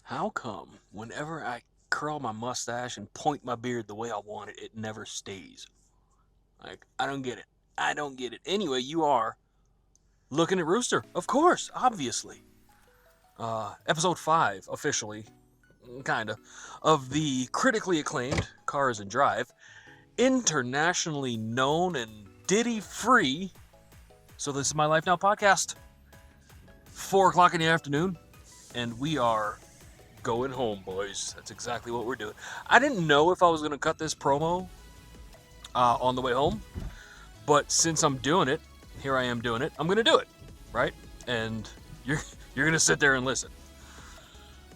How come whenever I curl my mustache and point my beard the way I want it, it never stays? Like, I don't get it. I don't get it. Anyway, you are looking at Rooster. Of course, obviously. Episode 5, officially, kinda, of the critically acclaimed Cars and Drive, internationally known and Diddy free. So, this is my Life Now podcast. 4 o'clock in the afternoon, and we are going home, boys. That's exactly what we're doing. I didn't know if I was going to cut this promo on the way home, but since I'm doing it, here I am doing it. I'm going to do it, right? And you're you're going to sit there and listen.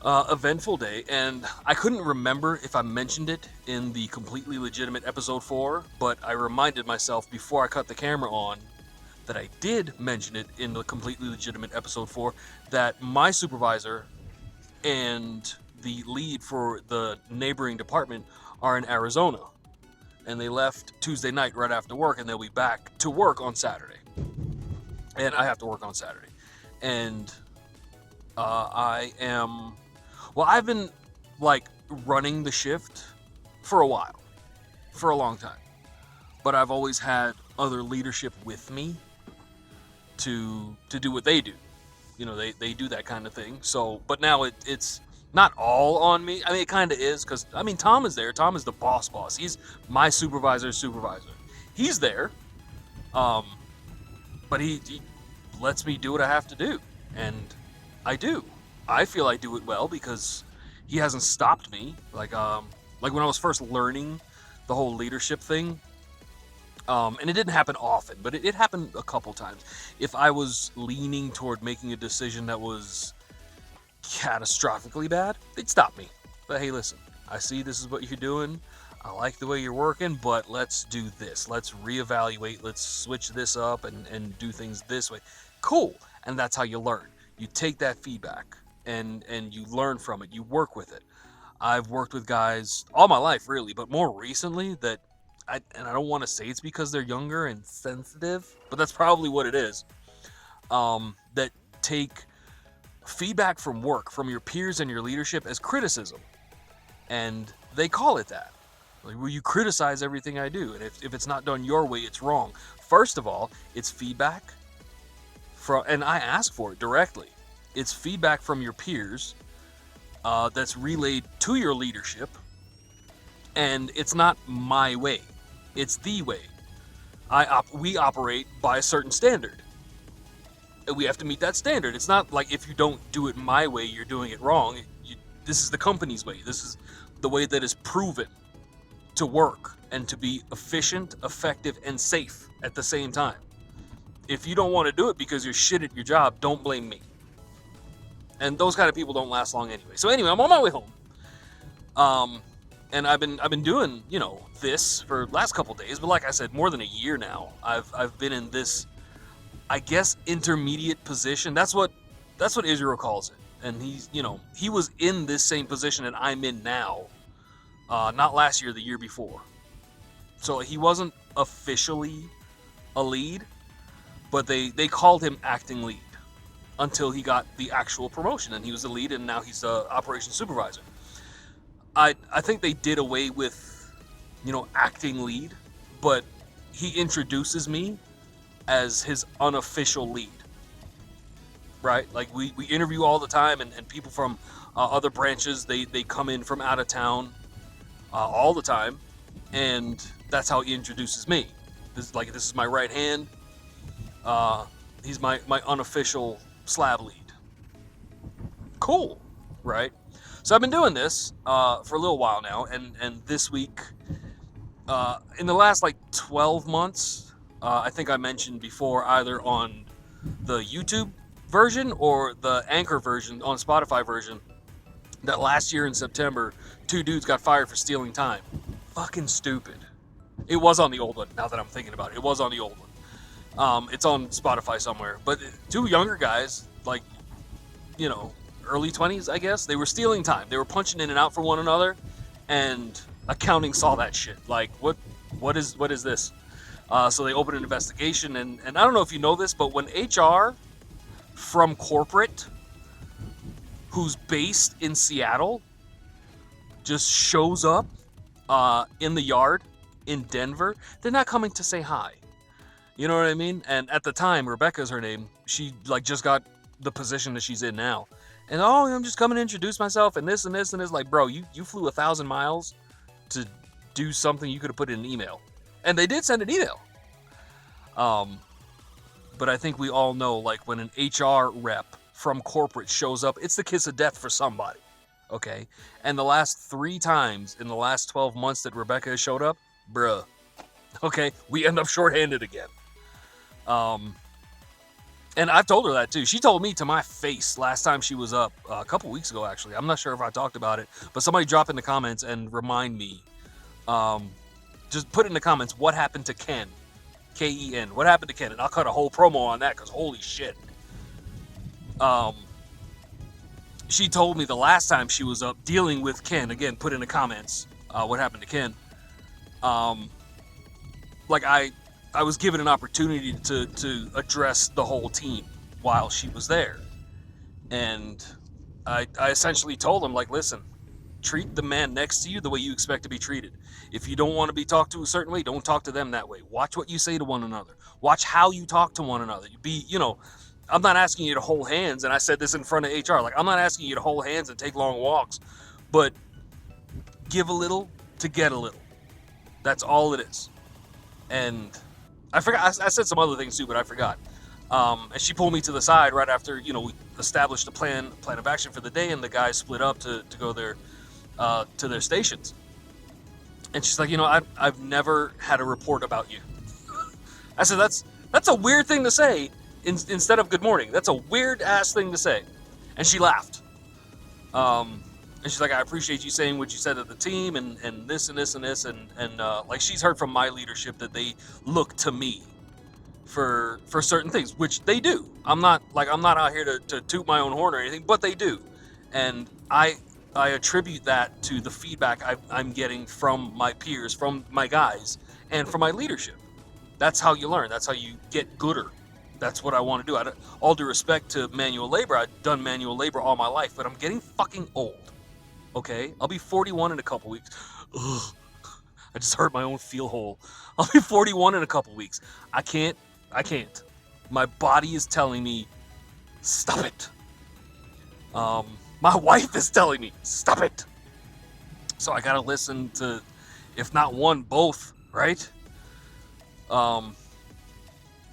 Eventful day, and I couldn't remember if I mentioned it in the completely legitimate episode 4, but I reminded myself before I cut the camera on that I did mention it in the completely legitimate episode 4 that my supervisor and the lead for the neighboring department are in Arizona. And they left Tuesday night right after work, and they'll be back to work on Saturday. And I have to work on Saturday. And I've been like running the shift for a while, for a long time. But I've always had other leadership with me to do what they do. You know, they do that kind of thing. So, but now it's not all on me. I mean, it kind of is because, I mean, Tom is there. Tom is the boss. He's my supervisor's supervisor. He's there, but he lets me do what I have to do, and I do. I feel I do it well because he hasn't stopped me. Like when I was first learning the whole leadership thing, and it didn't happen often, but it happened a couple times. If I was leaning toward making a decision that was catastrophically bad, they'd stop me. But hey, listen, I see this is what you're doing. I like the way you're working, but let's do this. Let's reevaluate. Let's switch this up and do things this way. Cool. And that's how you learn. You take that feedback and you learn from it. You work with it. I've worked with guys all my life, really, but more recently that I don't want to say it's because they're younger and sensitive, but that's probably what it is. That take feedback from work, from your peers and your leadership as criticism. And they call it that. Like, well, you criticize everything I do, and if it's not done your way, it's wrong. First of all, it's feedback from, and I ask for it directly. It's feedback from your peers that's relayed to your leadership, and it's not my way. It's the way. We operate by a certain standard. And we have to meet that standard. It's not like if you don't do it my way, you're doing it wrong. This is the company's way. This is the way that is proven to work and to be efficient, effective, and safe at the same time. If you don't want to do it because you're shit at your job, don't blame me. And those kind of people don't last long anyway. So anyway, I'm on my way home. And I've been doing, this for the last couple days, but like I said, more than a year now. I've been in this, I guess, intermediate position. That's what Israel calls it. And he was in this same position that I'm in now. Not last year, the year before. So he wasn't officially a lead, but they called him acting lead until he got the actual promotion, and he was the lead, and now he's the operations supervisor. I think they did away with, acting lead, but he introduces me as his unofficial lead, right? Like, we interview all the time, and people from other branches, they come in from out of town all the time, and that's how he introduces me. This is my right hand. He's my unofficial slab lead. Cool, right? So I've been doing this for a little while now, and this week, in the last 12 months, I think I mentioned before, either on the YouTube version or the Anchor version on Spotify version, that last year in September, 2 dudes got fired for stealing time. Fucking stupid. It was on the old one, now that I'm thinking about it. It was on the old one. It's on Spotify somewhere. But 2 younger guys, early 20s, I guess, they were stealing time. They were punching in and out for one another, and accounting saw that shit. Like, what is this? So they opened an investigation, and I don't know if you know this, but when HR from corporate, who's based in Seattle just shows up in the yard in Denver, they're not coming to say hi. You know what I mean? And at the time, Rebecca's her name. She like just got the position that she's in now. And oh, I'm just coming to introduce myself and this and this and this. Like, bro, you flew 1,000 miles to do something you could have put in an email. And they did send an email. But I think we all know, like, when an HR rep from corporate shows up, it's the kiss of death for somebody. Okay? And the last 3 times in the last 12 months that Rebecca has showed up, bruh. Okay? We end up shorthanded again. And I've told her that too. She told me to my face last time she was up, a couple weeks ago actually. I'm not sure if I talked about it, but somebody drop in the comments and remind me. Just put in the comments what happened to Ken. Ken. What happened to Ken? And I'll cut a whole promo on that because holy shit. She told me the last time she was up dealing with Ken. Again, put in the comments what happened to Ken. Like I was given an opportunity to address the whole team while she was there. And I essentially told him, like, listen, treat the man next to you the way you expect to be treated. If you don't want to be talked to a certain way, don't talk to them that way. Watch what you say to one another. Watch how you talk to one another. I'm not asking you to hold hands, and I said this in front of HR. Like, I'm not asking you to hold hands and take long walks, but give a little to get a little. That's all it is. And I forgot. I said some other things too, but I forgot. And she pulled me to the side right after, we established a plan of action for the day, and the guys split up to go to their stations. And she's like, I've never had a report about you. I said, that's a weird thing to say instead of good morning. That's a weird ass thing to say. And she laughed. And she's like, I appreciate you saying what you said to the team and this and this and this. And like, she's heard from my leadership that they look to me for certain things, which they do. I'm not out here to toot my own horn or anything, but they do. And I attribute that to the feedback I'm getting from my peers, from my guys, and from my leadership. That's how you learn. That's how you get gooder. That's what I want to do. All due respect to manual labor, I've done manual labor all my life, but I'm getting fucking old. Okay? I'll be 41 in a couple weeks. Ugh. I just hurt my own feel hole. I'll be 41 in a couple weeks. I can't. My body is telling me, stop it. My wife is telling me, stop it. So I gotta listen to, if not one, both, right?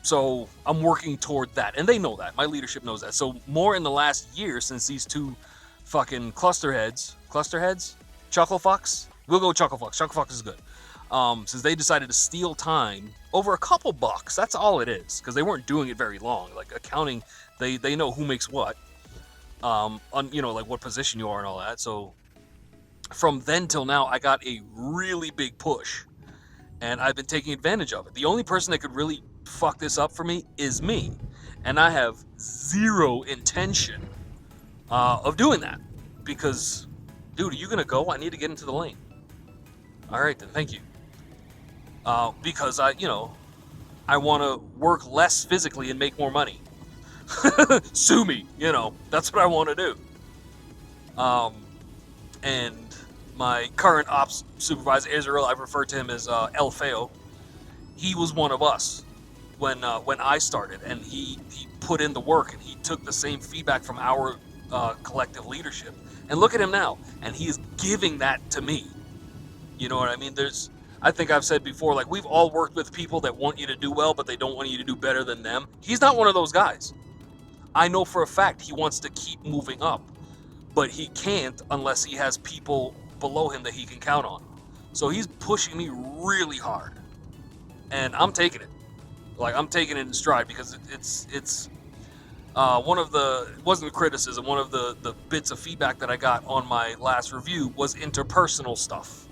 So I'm working toward that, and they know that. My leadership knows that. So more in the last year, since these two fucking clusterheads, chucklefucks. We'll go chucklefucks. Chucklefucks is good. Since they decided to steal time over a couple bucks, that's all it is, because they weren't doing it very long. Like accounting, they know who makes what, on like what position you are and all that. So from then till now, I got a really big push, and I've been taking advantage of it. The only person that could really fuck this up for me is me, and I have zero intention of doing that, because, dude, are you gonna go? I need to get into the lane. All right, then, thank you. Because I want to work less physically and make more money. Sue me, that's what I want to do. And my current ops supervisor, Israel, I've referred to him as El Feo. He was one of us when I started, and he put in the work, and he took the same feedback from our collective leadership. And look at him now, and he is giving that to me. You know what I mean? I think I've said before, like, we've all worked with people that want you to do well, but they don't want you to do better than them. He's not one of those guys. I know for a fact he wants to keep moving up, but he can't unless he has people below him that he can count on. So he's pushing me really hard, and I'm taking it. Like, I'm taking it in stride, because it's one of the, it wasn't a criticism, one of the bits of feedback that I got on my last review was interpersonal stuff.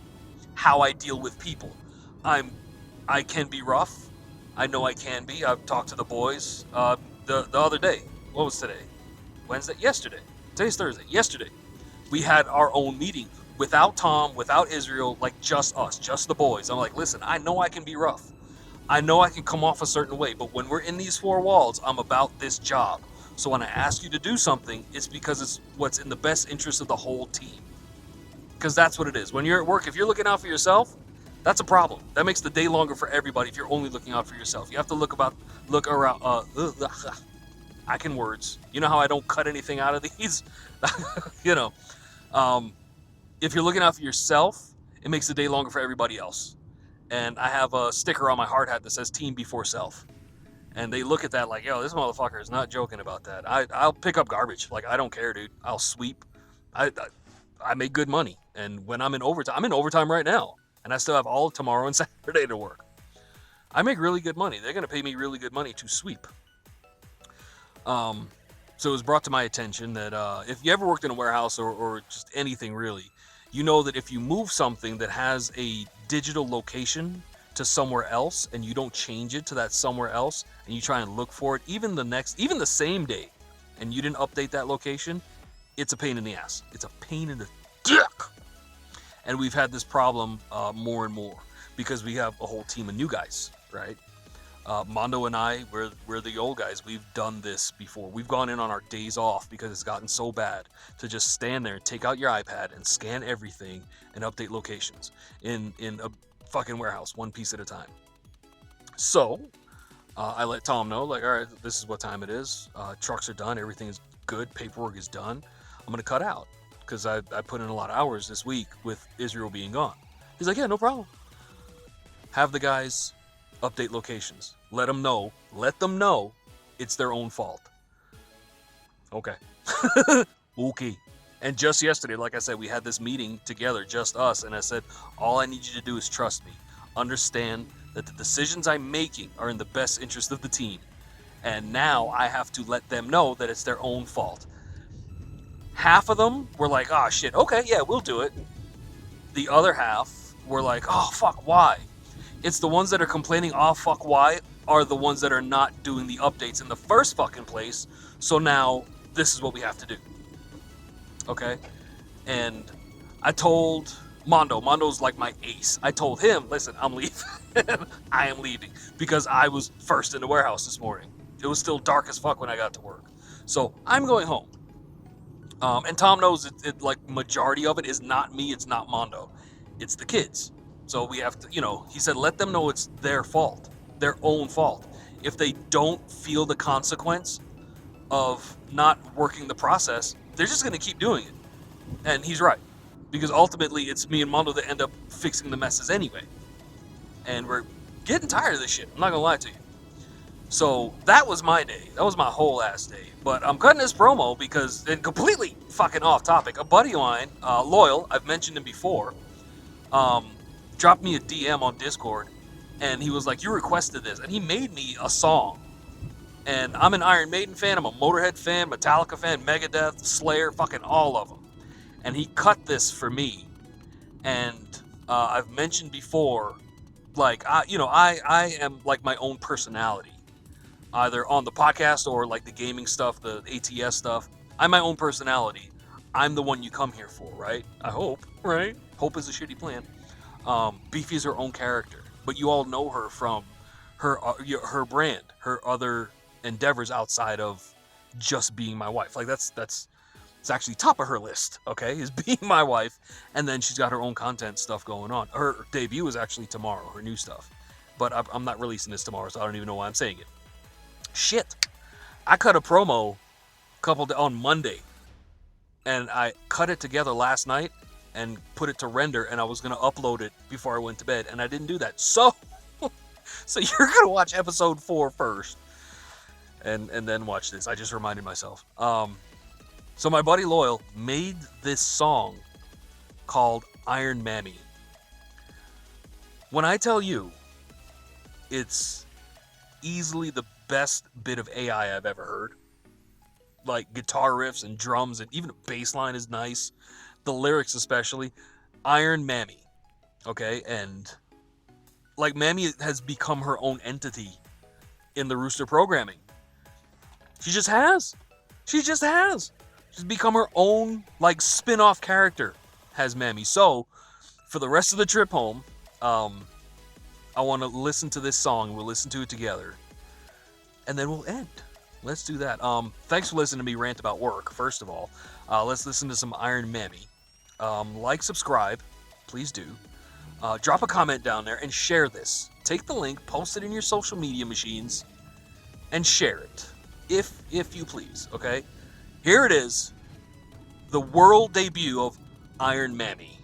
How I deal with people. I can be rough. I know I can be. I've talked to the boys the other day. What was today? Wednesday? Yesterday. Today's Thursday. Yesterday. We had our own meeting without Tom, without Israel, like just us, just the boys. I'm like, listen, I know I can be rough. I know I can come off a certain way, but when we're in these four walls, I'm about this job. So when I ask you to do something, it's because it's what's in the best interest of the whole team. Because that's what it is. When you're at work, if you're looking out for yourself, that's a problem. That makes the day longer for everybody if you're only looking out for yourself. You have to look around. I can words. You know how I don't cut anything out of these? you know, um, if you're looking out for yourself, it makes the day longer for everybody else. And I have a sticker on my hard hat that says team before self. And they look at that like, yo, this motherfucker is not joking about that. I'll pick up garbage. Like, I don't care, dude. I'll sweep. I make good money. And when I'm in overtime right now. And I still have all of tomorrow and Saturday to work. I make really good money. They're going to pay me really good money to sweep. So it was brought to my attention that if you ever worked in a warehouse or just anything really, you know that if you move something that has a digital location to somewhere else and you don't change it to that somewhere else and you try and look for it even the same day and you didn't update that location, it's a pain in the ass. It's a pain in the dick. And we've had this problem more and more because we have a whole team of new guys, right? Mondo and I, we're the old guys. We've done this before. We've gone in on our days off because it's gotten so bad to just stand there and take out your iPad and scan everything and update locations in a fucking warehouse, one piece at a time. So I let Tom know, like, all right, this is what time it is. Trucks are done. Everything is good. Paperwork is done. I'm going to cut out because I put in a lot of hours this week with Israel being gone. He's like, yeah, no problem. Have the guys update locations. Let them know it's their own fault. Okay. Okay. And just yesterday, like I said, we had this meeting together, just us, and I said, all I need you to do is trust me. Understand that the decisions I'm making are in the best interest of the team. And now I have to let them know that it's their own fault. Half of them were like, oh shit, okay, yeah, we'll do it. The other half were like, oh fuck, why? It's the ones that are complaining, oh fuck, why, are the ones that are not doing the updates in the first fucking place. So now this is what we have to do. Okay? And I told Mondo's like my ace. I told him, listen, I'm leaving. I am leaving because I was first in the warehouse this morning. It was still dark as fuck when I got to work. So I'm going home. And Tom knows it like majority of it is not me, it's not Mondo. It's the kids. So we have to, he said, let them know it's their fault, their own fault. If they don't feel the consequence of not working the process, they're just going to keep doing it. And he's right. Because ultimately, it's me and Mondo that end up fixing the messes anyway. And we're getting tired of this shit. I'm not going to lie to you. So that was my day. That was my whole ass day. But I'm cutting this promo because, and completely fucking off topic, a buddy of mine, Loyal, I've mentioned him before, dropped me a DM on Discord, and he was like, you requested this, and he made me a song. And I'm an Iron Maiden fan, I'm a Motorhead fan, Metallica fan, Megadeth, Slayer, fucking all of them. And he cut this for me. And I've mentioned before, like, I am like my own personality, either on the podcast or like the gaming stuff, the ATS stuff. I'm my own personality. I'm the one you come here for, right? I hope, right? Hope is a shitty plan. Beefy is her own character, but you all know her from her brand, her other endeavors outside of just being my wife. Like that's it's actually top of her list, okay, is being my wife, and then she's got her own content stuff going on. Her debut is actually tomorrow, her new stuff, but I'm not releasing this tomorrow, so I don't even know why I'm saying it. Shit, I cut a promo on Monday, and I cut it together last night and put it to render, and I was going to upload it before I went to bed, and I didn't do that. So you're going to watch episode 4 first, and then watch this. I just reminded myself. So my buddy Loyal made this song called Iron Mammy. When I tell you, it's easily the best bit of AI I've ever heard. Like guitar riffs and drums, and even the bass line is nice. The lyrics especially. Iron Mammy. Okay, and like Mammy has become her own entity in the Rooster programming. She just has. She's become her own like spin-off character, has Mammy. So for the rest of the trip home, I want to listen to this song. We'll listen to it together, and then we'll end. Let's do that. Thanks for listening to me rant about work. First of all, let's listen to some Iron Mammy. Like, subscribe, please do. Drop a comment down there and share this. Take the link, post it in your social media machines, and share it, if you please. Okay, here it is, the world debut of Iron Mammy.